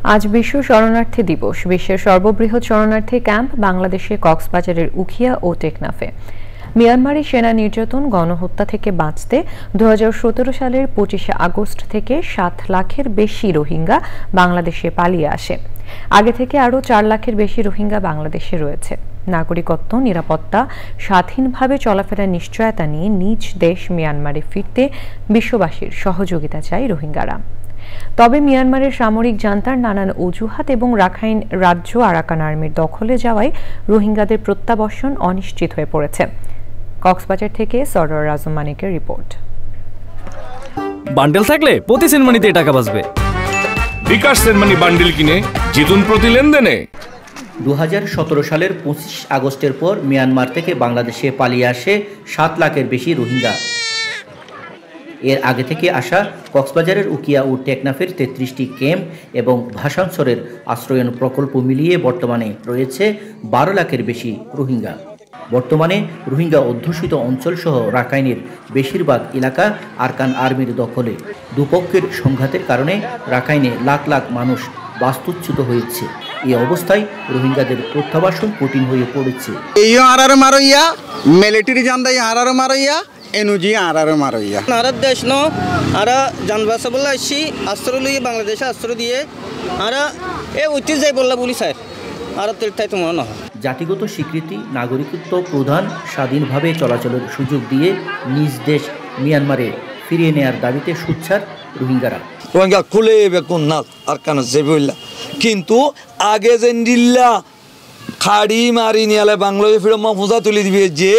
আজ বিশ্ব শরণার্থী দিবস। বিশ্বের সর্ববৃহৎ শরণার্থী ক্যাম্প বাংলাদেশে কক্সবাজারের উখিয়া ও টেকনাফে। মিয়ানমারে সেনা নির্যাতন, গণহত্যা থেকে বাঁচতে 2017 সালের 25 আগস্ট থেকে 7 লাখের বেশি রোহিঙ্গা বাংলাদেশে পালিয়ে আসে। আগে থেকে আরও 4 লাখের বেশি রোহিঙ্গা বাংলাদেশে রয়েছে। নাগরিকত্ব, নিরাপত্তা, স্বাধীনভাবে চলাফেরার নিশ্চয়তা নিয়ে নিজ দেশ মিয়ানমারে ফিরতে বিশ্ববাসীর সহযোগিতা চায় রোহিঙ্গারা। তবে মিয়ানমারের সামরিক জান্তার নানান অজুহাত এবং রাখাইন রাজ্য আরাকান আর্মির দখলে যাওয়ায় রোহিঙ্গাদের প্রত্যাবর্ষণ অনিশ্চিত হয়ে পড়েছে। কক্সবাজার থেকে সরওয়ার আজম মানিকের রিপোর্ট। বান্ডেল থাকলে প্রতি সেনমানিতে টাকা বাঁচবে। বিকাশ সেনমানি বান্ডেল কিনে জিতুন প্রতি লেনদেনে। 2017 সালের 25 আগস্টের পর মিয়ানমার থেকে বাংলাদেশে পালিয়ে আসে 7 লাখের বেশি রোহিঙ্গা। এর আগে থেকে আসা কক্সবাজারের উখিয়া ও টেকনাফের 33টি ক্যাম্প এবং ভাসানচরের আশ্রয়ন প্রকল্প মিলিয়ে বর্তমানে রয়েছে 12 লাখের বেশি রোহিঙ্গা। বর্তমানে রোহিঙ্গা অধ্যুষিত অঞ্চলসহ রাখাইনের বেশিরভাগ এলাকা আরাকান আর্মির দখলে। দুপক্ষের সংঘাতের কারণে রাখাইনে লাখ লাখ মানুষ বাস্তুচ্যুত হয়েছে। এই অবস্থায় রোহিঙ্গাদের প্রত্যাবাসন কঠিন হয়ে পড়েছে। এই আরার মারইয়া মিলিটারি জান্দাই আরার মারইয়া এনুজি আরার মারইয়া আরার দেশ ন আরা জানবাসা বলা আসি আশ্রয় লইয়ে বাংলাদেশে আশ্রয় দিয়ে আরা এ ঐতিহ্য বললা বলি স্যার আরা তেলটাই তোমার না। জাতিগত স্বীকৃতি, নাগরিকত্ব প্রদান, স্বাধীনভাবে চলাচলের সুযোগ দিয়ে নিজ দেশ মিয়ানমারে ফিরিয়ে নেয়ার দাবিতে সোচ্চার রোহিঙ্গারা। রোহিঙ্গা খুলে বেকুন না আর কেন জেবইল্লা কিন্তু আগে যে দিল্লা খাড়ি মারি নিয়ালে বাংলায় ফিরে মফুজা তুলি দিবে যে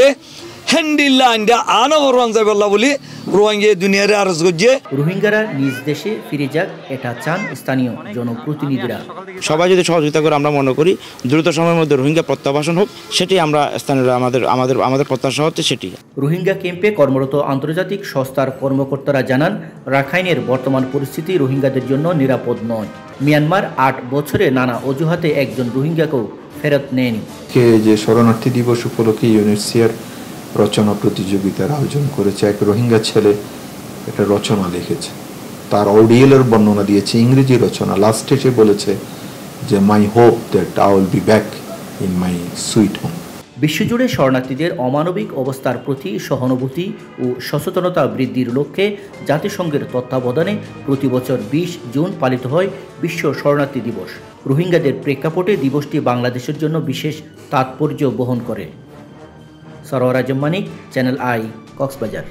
হেন্ডিল্লা ইন্ডিয়া আনো রোহিঙ্গা যাইবল্লা বলি রোহিঙ্গা দুনিয়ারে আরজ করছে। রোহিঙ্গারা নিজ দেশে ফিরে যাক, এটা চান স্থানীয় জনপ্রতিনিধিরা। সবাই যদি সহযোগিতা করে, আমরা মনে করি দ্রুত সময়ের মধ্যে রোহিঙ্গা প্রত্যাবাসন হোক, সেটি আমরা স্থানীয়রা আমাদের প্রত্যাশা হচ্ছে সেটি। রোহিঙ্গা ক্যাম্পে কর্মরত আন্তর্জাতিক সংস্থার কর্মকর্তারা জানান, রাখাইনের বর্তমান পরিস্থিতি রোহিঙ্গাদের জন্য নিরাপদ নয়। মিয়ানমার 8 বছরে নানা অজুহাতে একজন রোহিঙ্গাকেও ফেরত নেয়নি। যে শরণার্থী দিবস উপলক্ষে ইউএনএইচসিআর রচনা প্রতিযোগিতার আয়োজন করেছে। এক রোহিঙ্গা ছেলে একটা রচনা লিখেছে, তার অডিওর বর্ণনা দিয়েছে, ইংরেজি রচনা। লাস্টে সে বলেছে যে my hope that I will be back in my sweet home. বিশ্বজুড়ে শরণার্থীদের অমানবিক অবস্থার প্রতি সহানুভূতি ও সচেতনতা বৃদ্ধির লক্ষ্যে জাতিসংঘের তত্ত্বাবধানে প্রতি বছর 20 জুন পালিত হয় বিশ্ব শরণার্থী দিবস। রোহিঙ্গাদের প্রেক্ষাপটে দিবসটি বাংলাদেশের জন্য বিশেষ তাৎপর্য বহন করে। সরওয়ার আজম মানিক, চ্যানেল আই, কক্সবাজার।